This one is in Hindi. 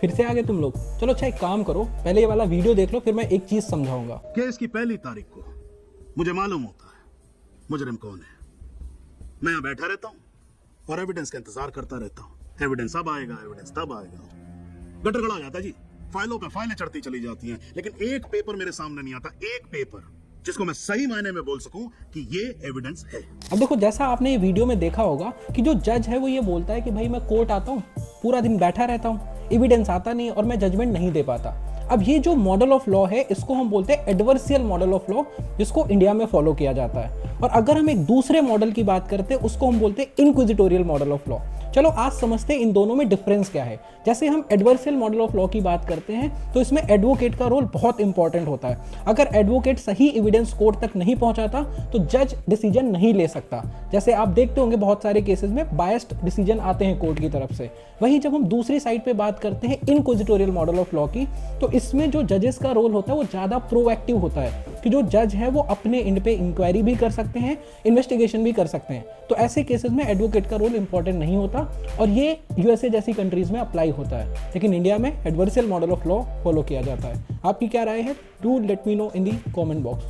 फिर से आगे तुम लोग। चलो अच्छा एक काम करो, पहले ये वाला वीडियो देख लो, फिर मैं एक चीज समझाऊंगा। केस की पहली तारीख को मुझे मालूम होता है मुजरिम कौन है। मैं यहाँ बैठा रहता हूँ और एविडेंस का इंतजार करता रहता हूँ। एविडेंस अब आएगा, एविडेंस तब आएगा। गटर गड़ा जाता है जी, फाइलों पे फाइलें चढ़ती चली जाती हैं, लेकिन एक पेपर मेरे सामने नहीं आता, एक पेपर जिसको मैं सही मायने में बोल सकूं कि ये एविडेंस है। अब देखो, जैसा आपने ये वीडियो में देखा होगा कि जो जज है वो ये बोलता है कि भाई मैं कोर्ट आता हूँ, पूरा दिन बैठा रहता हूँ, एविडेंस आता नहीं और मैं जजमेंट नहीं दे पाता। अब ये जो मॉडल ऑफ लॉ है इसको हम बोलते हैं एडवर्सियल मॉडल ऑफ लॉ, जिसको इंडिया में फॉलो किया जाता है। और अगर हम एक दूसरे मॉडल की बात करते हैं उसको हम बोलते हैं इनक्विजिटोरियल मॉडल ऑफ लॉ। चलो आज समझते हैं इन दोनों में डिफरेंस क्या है। जैसे हम एडवर्सियल मॉडल ऑफ लॉ की बात करते हैं तो इसमें एडवोकेट का रोल बहुत इंपॉर्टेंट होता है। अगर एडवोकेट सही एविडेंस कोर्ट तक नहीं पहुंचाता तो जज डिसीजन नहीं ले सकता। जैसे आप देखते होंगे बहुत सारे केसेस में बायस्ड डिसीजन आते हैं कोर्ट की तरफ से। वहीं जब हम दूसरी साइड पे बात करते हैं इनक्विजिटोरियल मॉडल ऑफ लॉ की, तो इसमें जो जजेस का रोल होता है वो ज़्यादा प्रोएक्टिव होता है कि जो जज है वो अपने एंड पे इंक्वायरी भी कर सकते हैं, इन्वेस्टिगेशन भी कर सकते हैं। तो ऐसे केसेस में एडवोकेट का रोल इंपॉर्टेंट नहीं होता और ये यूएसए जैसी कंट्रीज में अप्लाई होता है। लेकिन इंडिया में एडवर्सियल मॉडल ऑफ लॉ फॉलो किया जाता है। आपकी क्या राय है? Do let me know in the comment box.